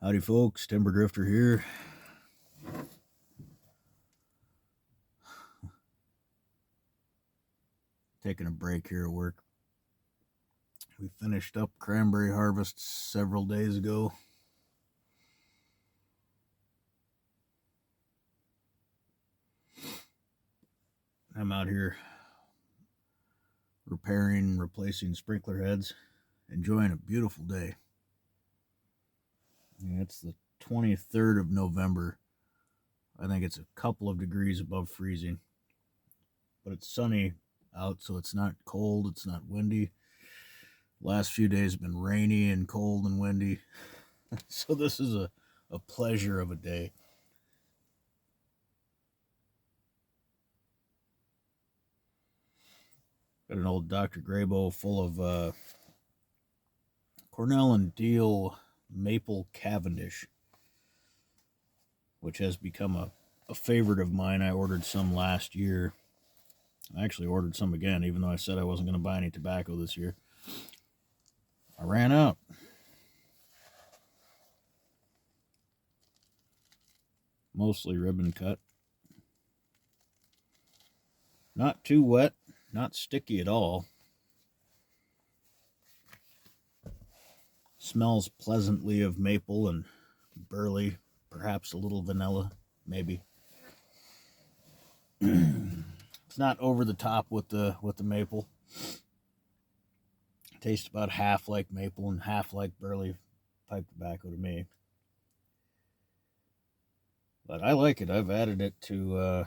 Howdy folks, Timber Drifter here. Taking a break here at work. We finished up cranberry harvest several days ago. I'm out here repairing, replacing sprinkler heads, enjoying a beautiful day. It's the 23rd of November. I think it's a couple of degrees above freezing, but it's sunny out, so it's not cold, it's not windy. Last few days have been rainy and cold and windy, so this is a pleasure of a day. Got an old Dr. Graybo full of Cornell and Deal Maple Cavendish, which has become a favorite of mine. I ordered some last year. I actually ordered some again, even though I said I wasn't going to buy any tobacco this year. I ran out. Mostly ribbon cut. Not too wet, not sticky at all. Smells pleasantly of maple and burley, perhaps a little vanilla, maybe. It's not over the top with the maple. It tastes about half like maple and half like burley pipe tobacco to me. But I like it. I've added it to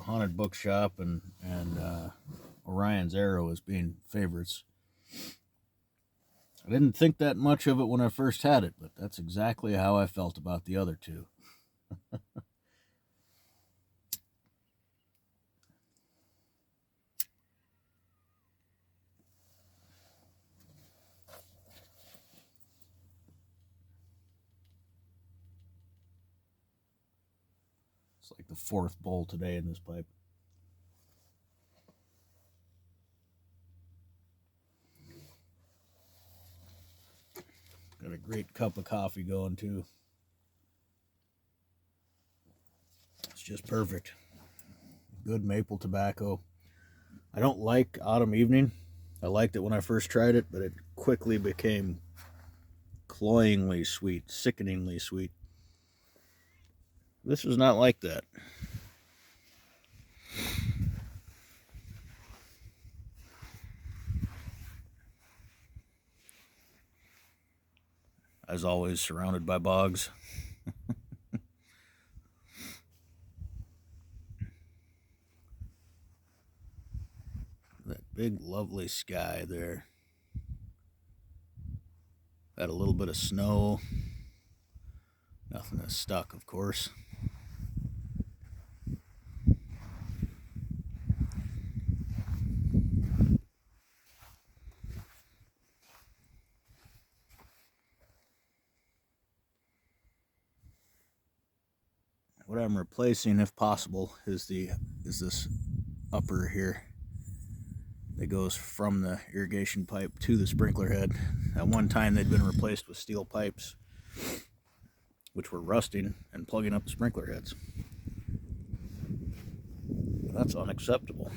Haunted Bookshop and Orion's Arrow as being favorites. I didn't think that much of it when I first had it, but that's exactly how I felt about the other two. It's like the fourth bowl today in this pipe. Got a great cup of coffee going too. It's just perfect. Good maple tobacco. I don't like Autumn Evening. I liked it when I first tried it, but it quickly became cloyingly sweet, sickeningly sweet. This was not like that. As always, surrounded by bogs. That big, lovely sky there. Had a little bit of snow. Nothing is stuck, of course. What I'm replacing, if possible, is this upper here that goes from the irrigation pipe to the sprinkler head. At one time, they'd been replaced with steel pipes, which were rusting and plugging up the sprinkler heads. That's unacceptable.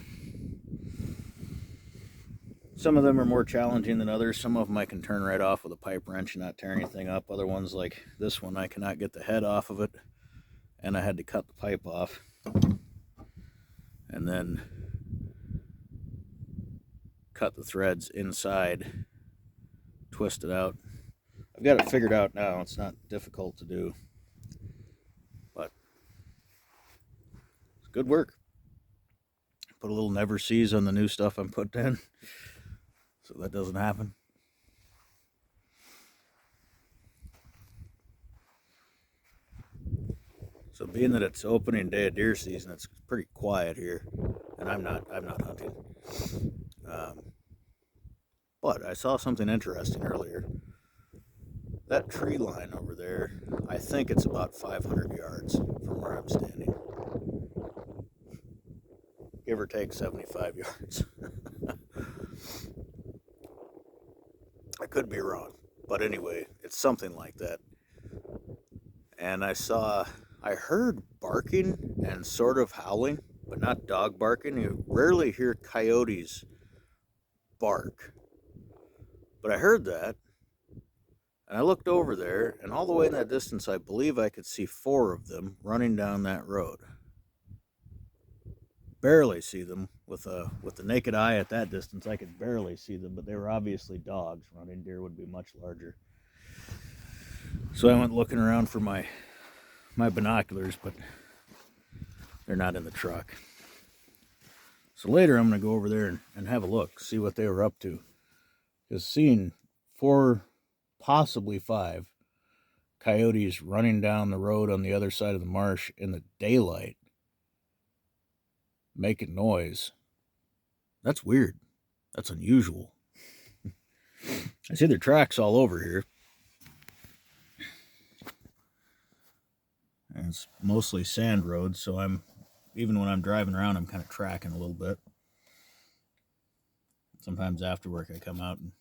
Some of them are more challenging than others. Some of them I can turn right off with a pipe wrench and not tear anything up. Other ones, like this one, I cannot get the head off of it, and I had to cut the pipe off and then cut the threads inside, twist it out. I've got it figured out now. It's not difficult to do, but it's good work. Put a little never sees on the new stuff I'm putting in, so that doesn't happen. So being that it's opening day of deer season, it's pretty quiet here, and I'm not hunting. But I saw something interesting earlier. That tree line over there, I think it's about 500 yards from where I'm standing. Give or take 75 yards. I could be wrong. But anyway, it's something like that. And I heard barking and sort of howling, but not dog barking. You rarely hear coyotes bark. But I heard that, and I looked over there, and all the way in that distance, I believe I could see 4 of them running down that road. Barely see them with the naked eye at that distance. I could barely see them, but they were obviously dogs. Running deer would be much larger. So I went looking around for my binoculars, but they're not in the truck. So later I'm going to go over there and have a look, see what they were up to. Because seeing 4, possibly 5 coyotes running down the road on the other side of the marsh in the daylight, making noise, that's weird. That's unusual. I see their tracks all over here. And it's mostly sand roads, so even when I'm driving around, I'm kind of tracking a little bit. Sometimes after work, I come out and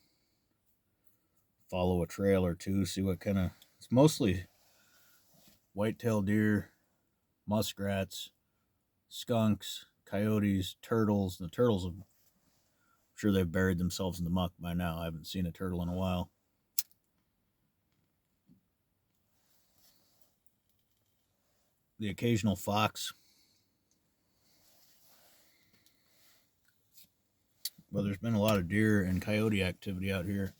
follow a trail or two, see what kind of... It's mostly white-tailed deer, muskrats, skunks, coyotes, turtles. The turtles, I'm sure they've buried themselves in the muck by now. I haven't seen a turtle in a while. The occasional fox. But there's been a lot of deer and coyote activity out here.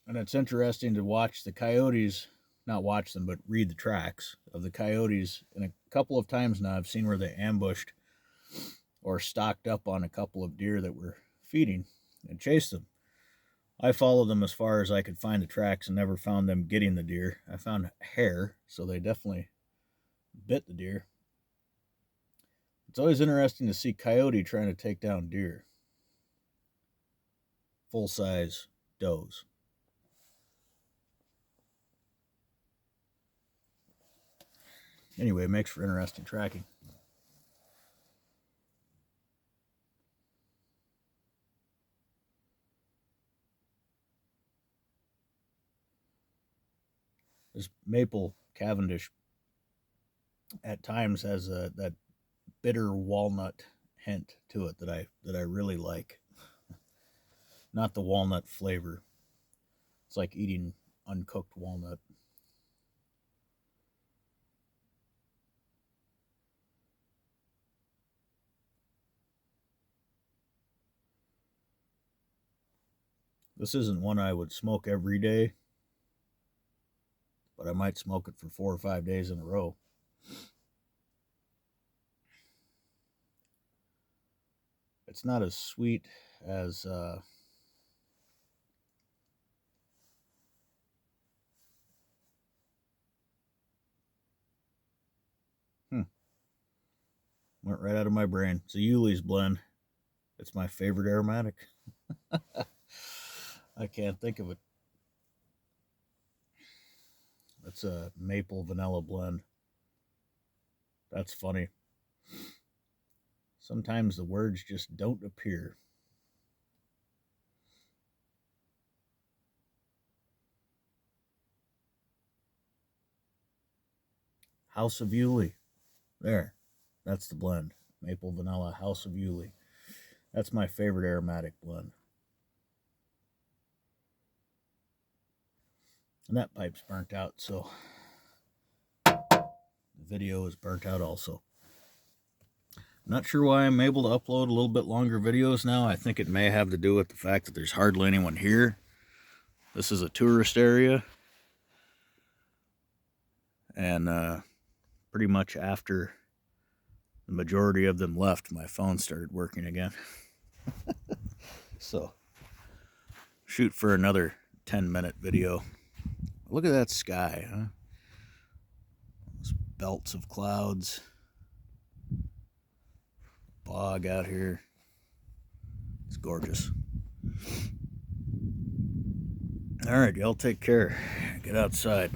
And it's interesting to watch the coyotes, not watch them, but read the tracks of the coyotes. And a couple of times now I've seen where they ambushed or stocked up on a couple of deer that were feeding and chased them. I followed them as far as I could find the tracks and never found them getting the deer. I found hair, so they definitely bit the deer. It's always interesting to see coyote trying to take down deer. Full-size does. Anyway, it makes for interesting tracking. This maple Cavendish at times has that bitter walnut hint to it that I really like. Not the walnut flavor. It's like eating uncooked walnut. This isn't one I would smoke every day, but I might smoke it for 4 or 5 days in a row. It's not as sweet as went right out of my brain. It's a Yuli's blend. It's my favorite aromatic. I can't think of it. It's a maple vanilla blend. That's funny. Sometimes the words just don't appear. House of Yuli. There. That's the blend. Maple vanilla House of Yuli. That's my favorite aromatic blend. And that pipe's burnt out, so the video is burnt out also. Not sure why I'm able to upload a little bit longer videos now. I think it may have to do with the fact that there's hardly anyone here. This is a tourist area. And pretty much after the majority of them left, my phone started working again. So, shoot for another 10-minute video. Look at that sky, huh? Those belts of clouds. Bog out here. It's gorgeous. All right, y'all take care. Get outside.